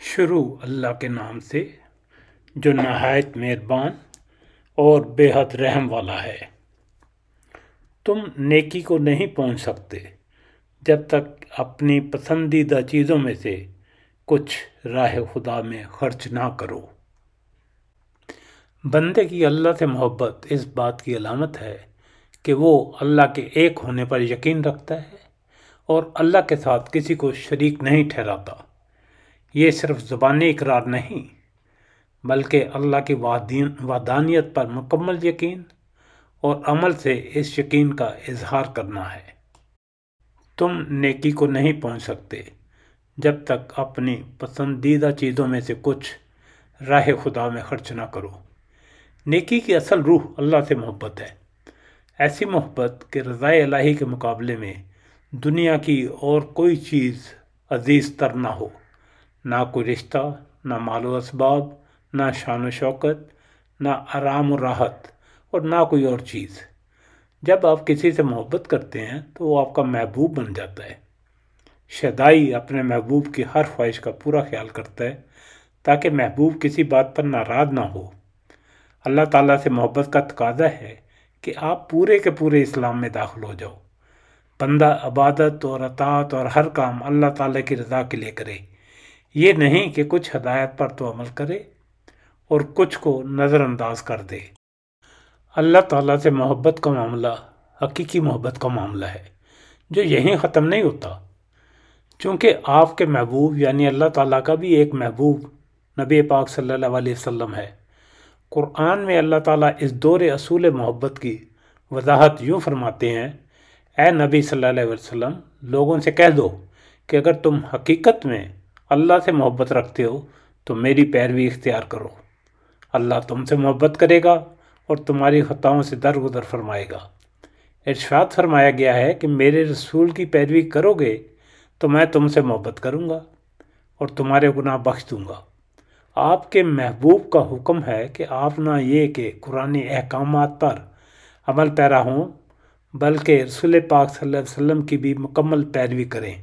شروع اللہ کے نام سے جو نہایت مہربان اور بے حد رحم والا ہے۔ تم نیکی کو نہیں پہنچ سکتے جب تک اپنی پسندیدہ چیزوں میں سے کچھ راہ خدا میں خرچ نہ کرو۔ بندے کی اللہ سے محبت اس بات کی علامت ہے کہ وہ اللہ کے ایک ہونے پر یقین رکھتا ہے اور اللہ کے ساتھ کسی کو شریک نہیں ٹھہراتا۔ یہ صرف زبانی اقرار نہیں بلکہ اللہ کی وحدانیت پر مکمل یقین اور عمل سے اس یقین کا اظہار کرنا ہے۔ تم نیکی کو نہیں پہنچ سکتے جب تک اپنی پسندیدہ چیزوں میں سے کچھ راہ خدا میں خرچ نہ کرو۔ نیکی کی اصل روح اللہ سے محبت ہے، ایسی محبت کہ رضائے الہی کے مقابلے میں دنیا کی اور کوئی چیز عزیز تر نہ ہو، نہ کوئی رشتہ، نہ مال و اسباب، نہ شان و شوکت، نہ آرام و راحت اور نہ کوئی اور چیز۔ جب آپ کسی سے محبت کرتے ہیں تو وہ آپ کا محبوب بن جاتا ہے۔ شیدائی اپنے محبوب کی ہر خواہش کا پورا خیال کرتا ہے تاکہ محبوب کسی بات پر ناراض نہ ہو۔ اللہ تعالیٰ سے محبت کا تقاضا ہے کہ آپ پورے کے پورے اسلام میں داخل ہو جاؤ۔ بندہ عبادت اور اطاعت اور ہر کام اللہ تعالیٰ کی رضا کے لیے کرے، یہ نہیں کہ کچھ ہدایت پر تو عمل کرے اور کچھ کو نظر انداز کر دے۔ اللہ تعالیٰ سے محبت کا معاملہ حقیقی محبت کا معاملہ ہے جو یہیں ختم نہیں ہوتا، چونکہ آپ کے محبوب یعنی اللہ تعالیٰ کا بھی ایک محبوب نبی پاک صلی اللہ علیہ وسلم ہے۔ قرآن میں اللہ تعالیٰ اس دور اصول محبت کی وضاحت یوں فرماتے ہیں: اے نبی صلی اللہ علیہ وسلم، لوگوں سے کہہ دو کہ اگر تم حقیقت میں اللہ سے محبت رکھتے ہو تو میری پیروی اختیار کرو۔ اللہ تم سے محبت کرے گا اور تمہاری خطاؤں سے درگزر فرمائے گا۔ ارشاد فرمایا گیا ہے کہ میرے رسول کی پیروی کرو گے تو میں تم سے محبت کروں گا اور تمہارے گناہ بخش دوں گا۔ آپ کے محبوب کا حکم ہے کہ آپ نہ یہ کہ قرآنی احکامات پر عمل پیرا ہوں بلکہ رسول پاک صلی اللہ علیہ وسلم کی بھی مکمل پیروی کریں۔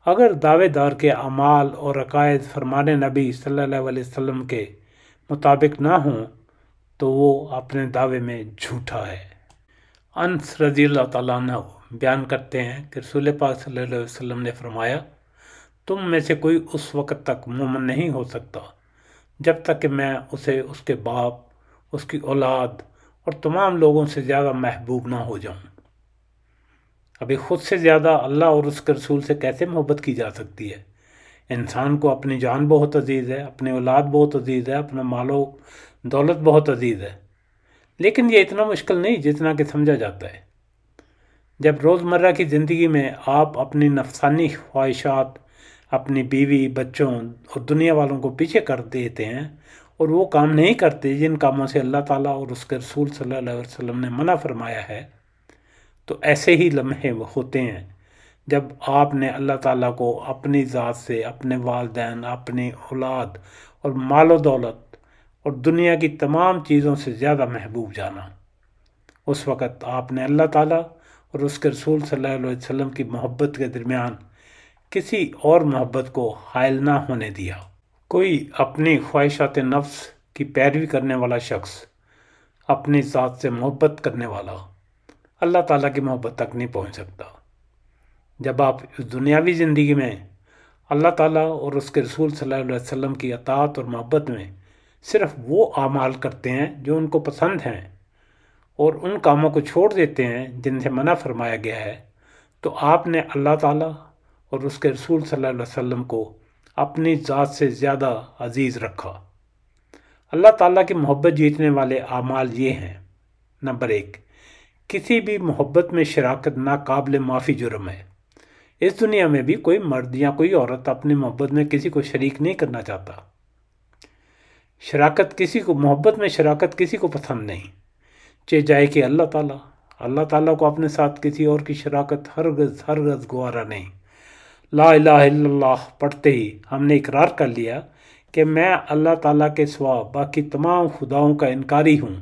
اگر دعوے دار کے اعمال اور عقائد فرمان نبی صلی اللہ علیہ وسلم کے مطابق نہ ہوں تو وہ اپنے دعوے میں جھوٹا ہے۔ انس رضی اللہ تعالیٰ عنہ بیان کرتے ہیں کہ رسول پاک صلی اللہ علیہ وسلم نے فرمایا: تم میں سے کوئی اس وقت تک مومن نہیں ہو سکتا جب تک کہ میں اسے اس کے باپ، اس کی اولاد اور تمام لوگوں سے زیادہ محبوب نہ ہو جاؤں۔ ابھی خود سے زیادہ اللہ اور اس کے رسول سے کیسے محبت کی جا سکتی ہے؟ انسان کو اپنی جان بہت عزیز ہے، اپنی اولاد بہت عزیز ہے، اپنا مال و دولت بہت عزیز ہے، لیکن یہ اتنا مشکل نہیں جتنا کہ سمجھا جاتا ہے۔ جب روزمرہ کی زندگی میں آپ اپنی نفسانی خواہشات، اپنی بیوی، بچوں اور دنیا والوں کو پیچھے کر دیتے ہیں اور وہ کام نہیں کرتے جن کاموں سے اللہ تعالیٰ اور اس کے رسول صلی اللہ علیہ وسلم نے منع فرمایا ہے، تو ایسے ہی لمحے ہوتے ہیں جب آپ نے اللہ تعالیٰ کو اپنی ذات سے، اپنے والدین، اپنی اولاد اور مال و دولت اور دنیا کی تمام چیزوں سے زیادہ محبوب جانا۔ اس وقت آپ نے اللہ تعالیٰ اور اس کے رسول صلی اللہ علیہ وسلم کی محبت کے درمیان کسی اور محبت کو حائل نہ ہونے دیا۔ کوئی اپنی خواہشات نفس کی پیروی کرنے والا شخص، اپنی ذات سے محبت کرنے والا، اللہ تعالیٰ کی محبت تک نہیں پہنچ سکتا۔ جب آپ اس دنیاوی زندگی میں اللہ تعالیٰ اور اس کے رسول صلی اللہ علیہ وسلم کی اطاعت اور محبت میں صرف وہ اعمال کرتے ہیں جو ان کو پسند ہیں اور ان کاموں کو چھوڑ دیتے ہیں جن سے منع فرمایا گیا ہے، تو آپ نے اللہ تعالیٰ اور اس کے رسول صلی اللہ علیہ وسلم کو اپنی ذات سے زیادہ عزیز رکھا۔ اللہ تعالیٰ کی محبت جیتنے والے اعمال یہ ہیں: نمبر 1، کسی بھی محبت میں شراکت ناقابل معافی جرم ہے۔ اس دنیا میں بھی کوئی مرد یا کوئی عورت اپنی محبت میں کسی کو شریک نہیں کرنا چاہتا۔ محبت میں شراکت کسی کو پسند نہیں، چاہے کہ اللہ تعالیٰ کو اپنے ساتھ کسی اور کی شراکت ہرگز گوارا نہیں۔ لا الہ الا اللہ پڑھتے ہی ہم نے اقرار کر لیا کہ میں اللہ تعالیٰ کے سوا باقی تمام خداؤں کا انکاری ہوں۔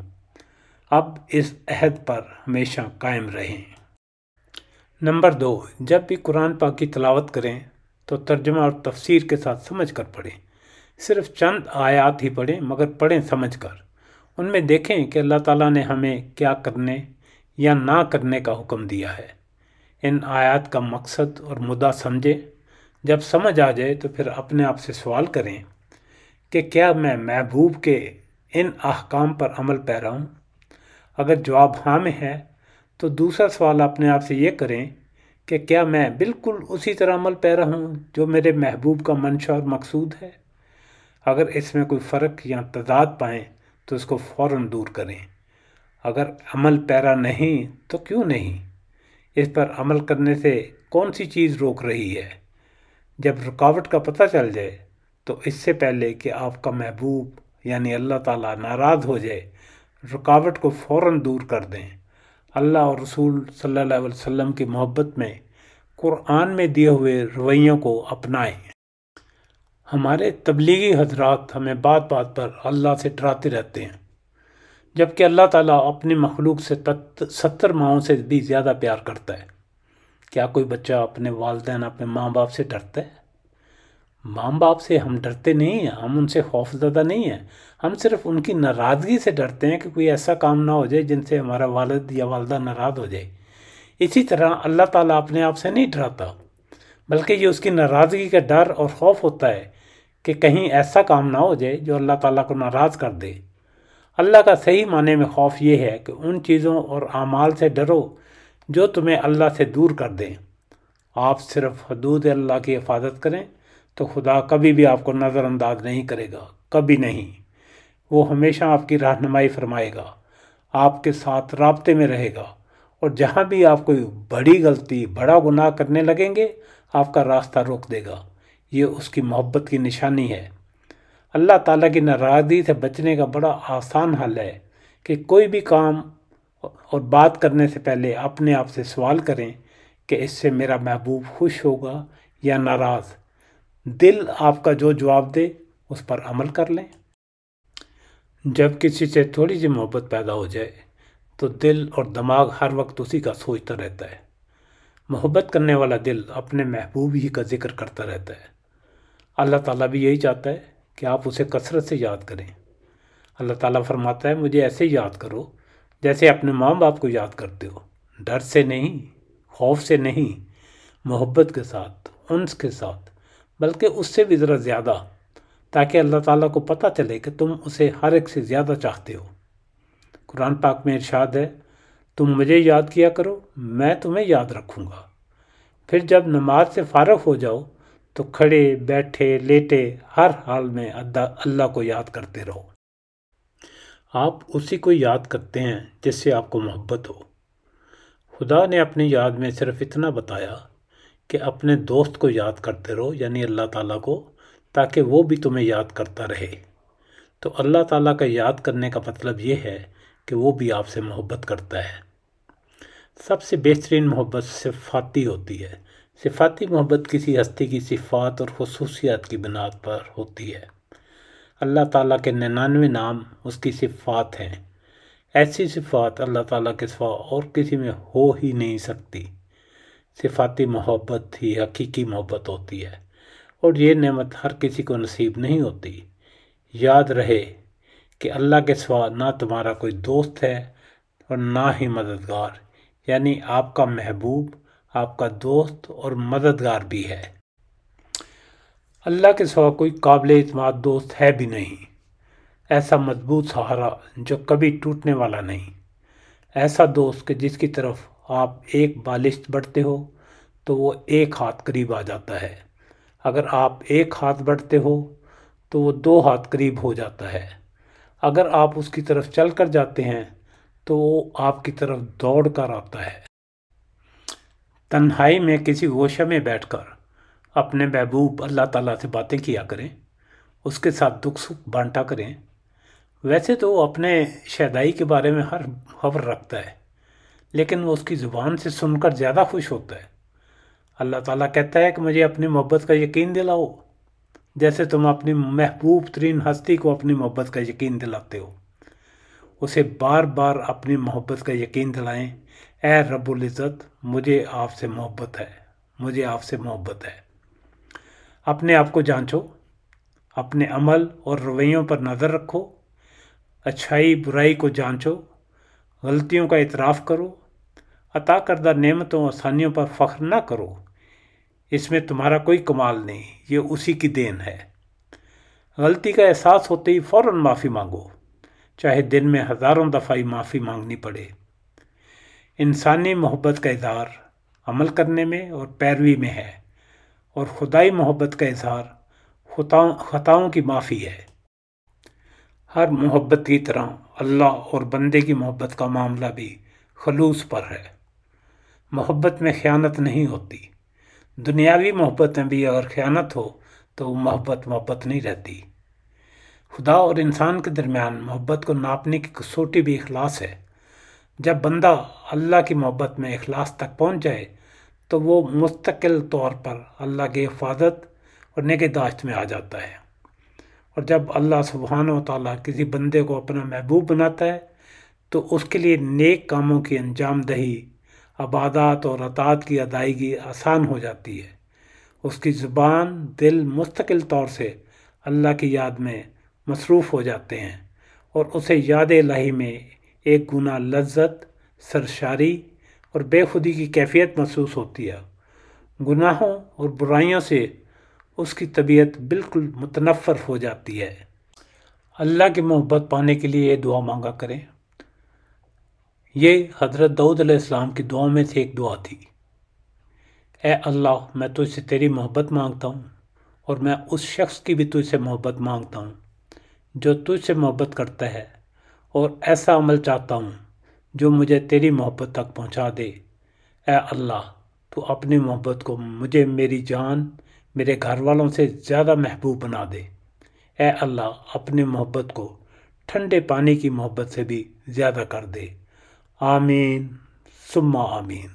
اب اس عہد پر ہمیشہ قائم رہیں۔ نمبر 2، جب بھی قرآن پاک کی تلاوت کریں تو ترجمہ اور تفسیر کے ساتھ سمجھ کر پڑھیں۔ صرف چند آیات ہی پڑھیں، مگر پڑھیں سمجھ کر۔ ان میں دیکھیں کہ اللہ تعالیٰ نے ہمیں کیا کرنے یا نہ کرنے کا حکم دیا ہے۔ ان آیات کا مقصد اور مدعا سمجھیں۔ جب سمجھ آ جائے تو پھر اپنے آپ سے سوال کریں کہ کیا میں محبوب کے ان احکام پر عمل پیرا ہوں؟ اگر جواب ہاں میں ہے تو دوسرا سوال اپنے آپ سے یہ کریں کہ کیا میں بالکل اسی طرح عمل پیرا ہوں جو میرے محبوب کا منشا اور مقصود ہے؟ اگر اس میں کوئی فرق یا تضاد پائیں تو اس کو فوراً دور کریں۔ اگر عمل پیرا نہیں تو کیوں نہیں؟ اس پر عمل کرنے سے کون سی چیز روک رہی ہے؟ جب رکاوٹ کا پتہ چل جائے تو اس سے پہلے کہ آپ کا محبوب یعنی اللہ تعالیٰ ناراض ہو جائے، رکاوٹ کو فوراً دور کر دیں۔ اللہ اور رسول صلی اللہ علیہ وسلم کی محبت میں قرآن میں دیے ہوئے رویوں کو اپنائیں۔ ہمارے تبلیغی حضرات ہمیں بات بات پر اللہ سے ڈراتے رہتے ہیں، جبکہ اللہ تعالیٰ اپنی مخلوق سے 70 ماؤں سے بھی زیادہ پیار کرتا ہے۔ کیا کوئی بچہ اپنے والدین، اپنے ماں باپ سے ڈرتا ہے؟ ماں باپ سے ہم ڈرتے نہیں ہیں، ہم ان سے خوف زدہ نہیں ہیں، ہم صرف ان کی ناراضگی سے ڈرتے ہیں کہ کوئی ایسا کام نہ ہو جائے جن سے ہمارا والد یا والدہ ناراض ہو جائے۔ اسی طرح اللہ تعالیٰ اپنے آپ سے نہیں ڈراتا، بلکہ یہ اس کی ناراضگی کا ڈر اور خوف ہوتا ہے کہ کہیں ایسا کام نہ ہو جائے جو اللہ تعالیٰ کو ناراض کر دے۔ اللہ کا صحیح معنی میں خوف یہ ہے کہ ان چیزوں اور اعمال سے ڈرو جو تمہیں اللہ سے دور کر دیں۔ آپ صرف حدود اللہ کی حفاظت کریں تو خدا کبھی بھی آپ کو نظر انداز نہیں کرے گا، کبھی نہیں۔ وہ ہمیشہ آپ کی رہنمائی فرمائے گا، آپ کے ساتھ رابطے میں رہے گا، اور جہاں بھی آپ کوئی بڑی غلطی، بڑا گناہ کرنے لگیں گے، آپ کا راستہ روک دے گا۔ یہ اس کی محبت کی نشانی ہے۔ اللہ تعالیٰ کی ناراضگی سے بچنے کا بڑا آسان حل ہے کہ کوئی بھی کام اور بات کرنے سے پہلے اپنے آپ سے سوال کریں کہ اس سے میرا محبوب خوش ہوگا یا ناراض۔ دل آپ کا جو جواب دے اس پر عمل کر لیں۔ جب کسی سے تھوڑی سی محبت پیدا ہو جائے تو دل اور دماغ ہر وقت اسی کا سوچتا رہتا ہے۔ محبت کرنے والا دل اپنے محبوب ہی کا ذکر کرتا رہتا ہے۔ اللہ تعالیٰ بھی یہی چاہتا ہے کہ آپ اسے کثرت سے یاد کریں۔ اللہ تعالیٰ فرماتا ہے مجھے ایسے یاد کرو جیسے اپنے ماں باپ کو یاد کرتے ہو، ڈر سے نہیں، خوف سے نہیں، محبت کے ساتھ، انس کے ساتھ، بلکہ اس سے بھی ذرا زیادہ، تاکہ اللہ تعالیٰ کو پتہ چلے کہ تم اسے ہر ایک سے زیادہ چاہتے ہو۔ قرآن پاک میں ارشاد ہے تم مجھے یاد کیا کرو، میں تمہیں یاد رکھوں گا۔ پھر جب نماز سے فارغ ہو جاؤ تو کھڑے بیٹھے لیٹے ہر حال میں اللہ کو یاد کرتے رہو۔ آپ اسی کو یاد کرتے ہیں جس سے آپ کو محبت ہو۔ خدا نے اپنی یاد میں صرف اتنا بتایا کہ اپنے دوست کو یاد کرتے رہو، یعنی اللہ تعالیٰ کو، تاکہ وہ بھی تمہیں یاد کرتا رہے۔ تو اللہ تعالیٰ کا یاد کرنے کا مطلب یہ ہے کہ وہ بھی آپ سے محبت کرتا ہے۔ سب سے بہترین محبت صفاتی ہوتی ہے۔ صفاتی محبت کسی ہستی کی صفات اور خصوصیات کی بنیاد پر ہوتی ہے۔ اللہ تعالیٰ کے 99 نام اس کی صفات ہیں۔ ایسی صفات اللہ تعالیٰ کے سوا اور کسی میں ہو ہی نہیں سکتی۔ صفاتی محبت ہی حقیقی محبت ہوتی ہے، اور یہ نعمت ہر کسی کو نصیب نہیں ہوتی۔ یاد رہے کہ اللہ کے سوا نہ تمہارا کوئی دوست ہے اور نہ ہی مددگار، یعنی آپ کا محبوب آپ کا دوست اور مددگار بھی ہے۔ اللہ کے سوا کوئی قابل اعتماد دوست ہے بھی نہیں، ایسا مضبوط سہارا جو کبھی ٹوٹنے والا نہیں، ایسا دوست کہ جس کی طرف آپ ایک بالشت بڑھتے ہو تو وہ ایک ہاتھ قریب آ جاتا ہے، اگر آپ ایک ہاتھ بڑھتے ہو تو وہ 2 ہاتھ قریب ہو جاتا ہے، اگر آپ اس کی طرف چل کر جاتے ہیں تو وہ آپ کی طرف دوڑ کر آتا ہے۔ تنہائی میں کسی گوشہ میں بیٹھ کر اپنے محبوب اللہ تعالیٰ سے باتیں کیا کریں، اس کے ساتھ دکھ سکھ بانٹا کریں۔ ویسے تو وہ اپنے شیدائی کے بارے میں ہر خبر رکھتا ہے، لیکن وہ اس کی زبان سے سن کر زیادہ خوش ہوتا ہے۔ اللہ تعالیٰ کہتا ہے کہ مجھے اپنی محبت کا یقین دلاؤ، جیسے تم اپنی محبوب ترین ہستی کو اپنی محبت کا یقین دلاتے ہو۔ اسے بار بار اپنی محبت کا یقین دلائیں، اے رب العزت مجھے آپ سے محبت ہے، مجھے آپ سے محبت ہے۔ اپنے آپ کو جانچو، اپنے عمل اور رویوں پر نظر رکھو، اچھائی برائی کو جانچو، غلطیوں کا اعتراف کرو، عطا کردہ نعمتوں اور آسانیوں پر فخر نہ کرو۔ اس میں تمہارا کوئی کمال نہیں، یہ اسی کی دین ہے۔ غلطی کا احساس ہوتے ہی فوراً معافی مانگو، چاہے دن میں ہزاروں دفعہ ہی معافی مانگنی پڑے۔ انسانی محبت کا اظہار عمل کرنے میں اور پیروی میں ہے، اور خدائی محبت کا اظہار خطاؤں کی معافی ہے۔ ہر محبت کی طرح اللہ اور بندے کی محبت کا معاملہ بھی خلوص پر ہے۔ محبت میں خیانت نہیں ہوتی۔ دنیاوی محبت میں بھی اگر خیانت ہو تو وہ محبت نہیں رہتی۔ خدا اور انسان کے درمیان محبت کو ناپنے کی کسوٹی بھی اخلاص ہے۔ جب بندہ اللہ کی محبت میں اخلاص تک پہنچ جائے تو وہ مستقل طور پر اللہ کی حفاظت اور نگہداشت میں آ جاتا ہے۔ اور جب اللہ سبحانہ و تعالیٰ کسی بندے کو اپنا محبوب بناتا ہے تو اس کے لیے نیک کاموں کی انجام دہی، عبادات اور اطاعت کی ادائیگی آسان ہو جاتی ہے۔ اس کی زبان، دل مستقل طور سے اللہ کی یاد میں مصروف ہو جاتے ہیں، اور اسے یاد الہی میں ایک گنا لذت، سرشاری اور بے خودی کی کیفیت محسوس ہوتی ہے۔ گناہوں اور برائیوں سے اس کی طبیعت بالکل متنفر ہو جاتی ہے۔ اللہ کی محبت پانے کے لیے یہ دعا مانگا کریں۔ یہ حضرت داؤد علیہ السلام کی دعاؤں میں سے ایک دعا تھی۔ اے اللہ، میں تجھ سے تیری محبت مانگتا ہوں، اور میں اس شخص کی بھی تجھ سے محبت مانگتا ہوں جو تجھ سے محبت کرتا ہے، اور ایسا عمل چاہتا ہوں جو مجھے تیری محبت تک پہنچا دے۔ اے اللہ، تو اپنی محبت کو مجھے میری جان، میرے گھر والوں سے زیادہ محبوب بنا دے۔ اے اللہ، اپنی محبت کو ٹھنڈے پانی کی محبت سے بھی زیادہ کر دے۔ آمین ثم آمین۔